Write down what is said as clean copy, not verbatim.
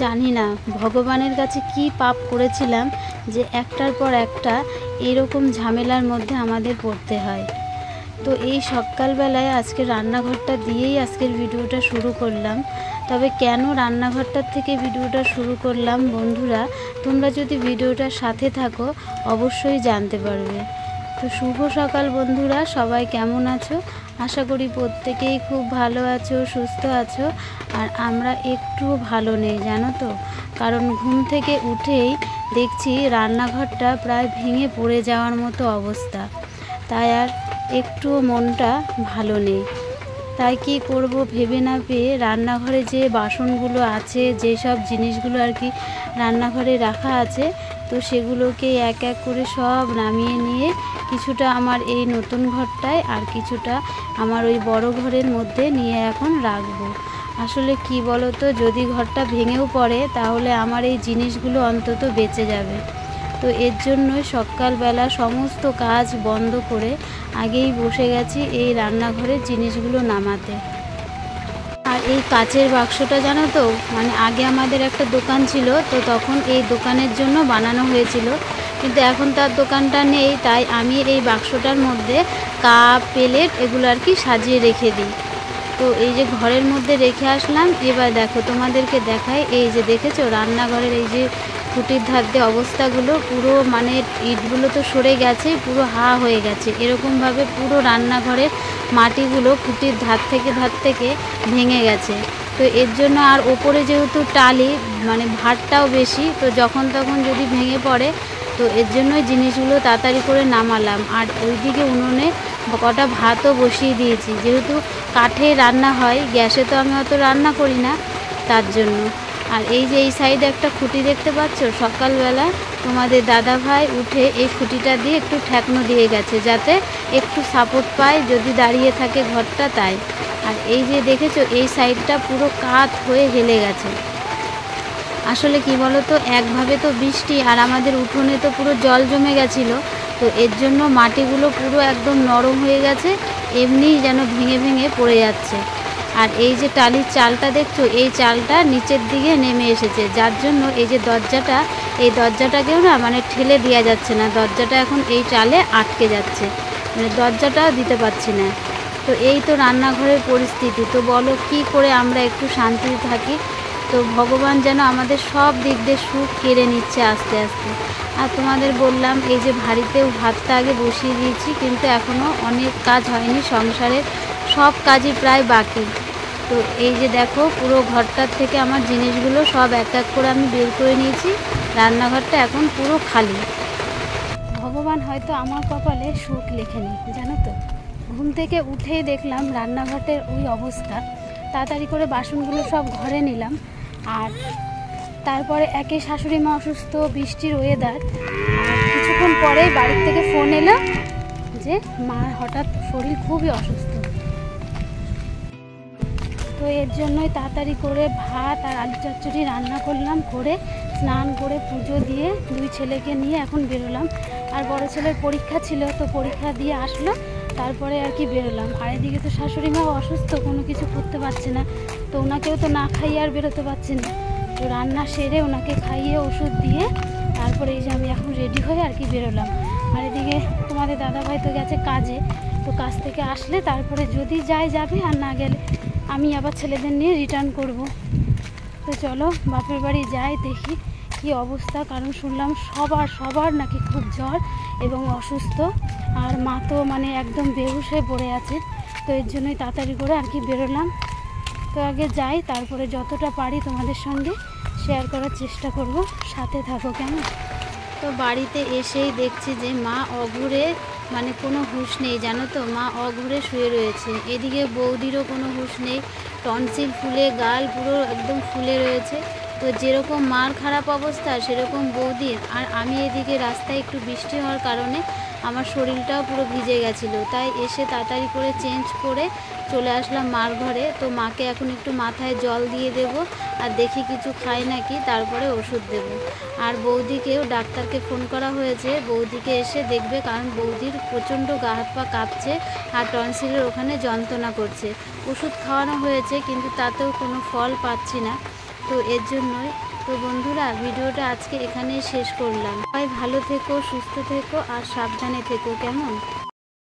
জানি না ভগবানের কাছে কি পাপ করেছিলাম যে একটার পর একটা এরকম ঝামেলার মধ্যে আমাদের পড়তে হয়। তো এই সকালবেলায় আজকে রান্নাঘরটা দিয়েই আজকের ভিডিওটা শুরু করলাম। তবে কেন রান্নাঘরটার থেকে ভিডিওটা শুরু করলাম বন্ধুরা, তোমরা যদি ভিডিওটার সাথে থাকো অবশ্যই জানতে পারবে। তো শুভ সকাল বন্ধুরা, সবাই কেমন আছো? আশা করি প্রত্যেকেই খুব ভালো আছো, সুস্থ আছো। আর আমরা একটুও ভালো নেই জানো তো, কারণ ঘুম থেকে উঠেই দেখছি রান্নাঘরটা প্রায় ভেঙে পড়ে যাওয়ার মতো অবস্থা। তাই আর একটুও মনটা ভালো নেই। তাই কি করব ভেবে না পেয়ে রান্নাঘরে যে বাসনগুলো আছে, যেসব জিনিসগুলো আর কি রান্নাঘরে রাখা আছে, তো সেগুলোকে এক এক করে সব নামিয়ে নিয়ে কিছুটা আমার এই নতুন ঘরটায় আর কিছুটা আমার ওই বড় ঘরের মধ্যে নিয়ে এখন রাখবো। আসলে কি বলো তো, যদি ঘরটা ভেঙেও পড়ে তাহলে আমার এই জিনিসগুলো অন্তত বেঁচে যাবে। তো এর জন্যই সকালবেলা সমস্ত কাজ বন্ধ করে আগেই বসে গেছি এই রান্নাঘরের জিনিসগুলো নামাতে। আর এই কাচের বাক্সটা জানো তো, মানে আগে আমাদের একটা দোকান ছিল, তো তখন এই দোকানের জন্য বানানো হয়েছিল, কিন্তু এখন তার দোকানটা নেই। তাই আমি এই বাক্সটার মধ্যে কাপ প্লেট এগুলো আর কি সাজিয়ে রেখে দিই। তো এই যে ঘরের মধ্যে রেখে আসলাম। এবার দেখো তোমাদেরকে দেখাই, এই যে দেখেছো রান্নাঘরের এই যে খুঁটির ধার দিয়ে অবস্থাগুলো পুরো, মানে ইটগুলো তো সরে গেছে, পুরো হা হয়ে গেছে। এরকমভাবে পুরো রান্নাঘরের মাটিগুলো খুঁটির ধার থেকে ভেঙে গেছে। তো এর জন্য আর ওপরে যেহেতু টালি, মানে ভারটাও বেশি, তো যখন তখন যদি ভেঙে পড়ে, তো এর জন্যই জিনিসগুলো তাড়াতাড়ি করে নামালাম। আর ওইদিকে উনুনে কটা ভাতও বসিয়ে দিয়েছি, যেহেতু কাঠে রান্না হয়, গ্যাসে তো আমি অত রান্না করি না, তার জন্য। আর এই যে এই সাইডে একটা খুঁটি দেখতে পাচ্ছ, সকালবেলা তোমাদের দাদা ভাই উঠে এই খুঁটিটা দিয়ে একটু ঠেকনো দিয়ে গেছে, যাতে একটু সাপোর্ট পায় যদি দাঁড়িয়ে থাকে ঘরটা, তাই। আর এই যে দেখেছো এই সাইডটা পুরো কাত হয়ে হেলে গেছে। আসলে কি বলো তো, একভাবে তো বৃষ্টি আর আমাদের উঠোনে তো পুরো জল জমে গেছিলো, তো এর জন্য মাটিগুলো পুরো একদম নরম হয়ে গেছে, এমনিই যেন ভেঙে ভেঙে পড়ে যাচ্ছে। আর এই যে টালির চালটা দেখছো, এই চালটা নিচের দিকে নেমে এসেছে, যার জন্য এই যে দরজাটা, এই দরজাটাকেও না মানে ঠেলে দেওয়া যাচ্ছে না, দরজাটা এখন এই চালে আটকে যাচ্ছে, মানে দরজাটাও দিতে পারছি না। তো এই তো রান্নাঘরের পরিস্থিতি। তো বলো কি করে আমরা একটু শান্তিতে থাকি? তো ভগবান যেন আমাদের সব দিক দিয়ে সুখ কেড়ে নিচ্ছে আস্তে আস্তে। আর তোমাদের বললাম এই যে ভারীতেও ভাতটা আগে বসিয়ে দিয়েছি, কিন্তু এখনও অনেক কাজ হয়নি, সংসারের সব কাজই প্রায় বাকি। তো এই যে দেখো পুরো ঘরটার থেকে আমার জিনিসগুলো সব এক এক করে আমি বের করে নিয়েছি, রান্নাঘরটা এখন পুরো খালি। ভগবান হয়তো আমার কপালে সুখ লেখেনি জানো তো। ঘুম থেকে উঠেই দেখলাম রান্নাঘরের ওই অবস্থা, তাড়াতাড়ি করে বাসনগুলো সব ঘরে নিলাম। আর তারপরে একে শাশুড়ি মা অসুস্থ, বৃষ্টির ওয়েদার, আর কিছুক্ষণ পরেই বাড়ির থেকে ফোন এলো যে মার হঠাৎ শরীর খুবই অসুস্থ। তো এর জন্যই তাড়াতাড়ি করে ভাত আর আলু চচ্চড়ি রান্না করলাম, করে স্নান করে পুজো দিয়ে দুই ছেলেকে নিয়ে এখন বেরোলাম। আর বড় ছেলের পরীক্ষা ছিল, তো পরীক্ষা দিয়ে আসলো, তারপরে আর কি বেরোলাম। আর এদিকে তো শাশুড়ি মা অসুস্থ, কোনো কিছু করতে পারছে না, তো ওনাকেও তো না খাইয়ে আর বেরোতে পারছে না। তো রান্না সেরে ওনাকে খাইয়ে ওষুধ দিয়ে তারপরে এই যে আমি এখন রেডি হয়ে আর কি বেরোলাম। আর এদিকে তোমাদের দাদাভাই তো গেছে কাজে, তো কাজ থেকে আসলে তারপরে যদি যাবে, আর না গেলে আমি আবার ছেলেদের নিয়ে রিটার্ন করব। তো চলো বাপের বাড়ি যাই, দেখি কি অবস্থা, কারণ শুনলাম সবার নাকি খুব জ্বর এবং অসুস্থ। আর মা তো মানে একদম বেহুশ হয়ে পড়ে আছে। তো এর জন্যই তাড়াতাড়ি করে আর কি বেরোলাম। তো আগে যাই, তারপরে যতটা পারি তোমাদের সঙ্গে শেয়ার করার চেষ্টা করব, সাথে থাকো কেমন। তো বাড়িতে এসেই দেখছি যে মা অঘুরে, মানে কোনো হুঁশ নেই জানো তো, মা অঘুরে শুয়ে রয়েছে। এদিকে বৌদিরও কোনো হুঁশ নেই, টনসিল ফুলে গাল পুরো একদম ফুলে রয়েছে। তো যেরকম মার খারাপ অবস্থা সেরকম বৌদির। আর আমি এদিকে রাস্তায় একটু বৃষ্টি হওয়ার কারণে আমার শরীরটাও পুরো ভিজে গেছিলো, তাই এসে তাড়াতাড়ি করে চেঞ্জ করে চলে আসলাম মার ঘরে। তো মাকে এখন একটু মাথায় জল দিয়ে দেব, আর দেখি কিছু খায় নাকি, তারপরে ওষুধ দেব। আর বৌদিকেও ডাক্তারকে ফোন করা হয়েছে, বৌদিকে এসে দেখবে, কারণ বৌদির প্রচণ্ড গা হাত পা কাঁপছে আর টনসিলের ওখানে যন্ত্রণা করছে। ওষুধ খাওয়ানো হয়েছে কিন্তু তাতেও কোনো ফল পাচ্ছি না। তো এর জন্যই। তো বন্ধুরা, ভিডিওটা আজকে এখানেই শেষ করলাম। সবাই ভালো থেকো, সুস্থ থেকো আর সাবধানে থেকো, কেমন?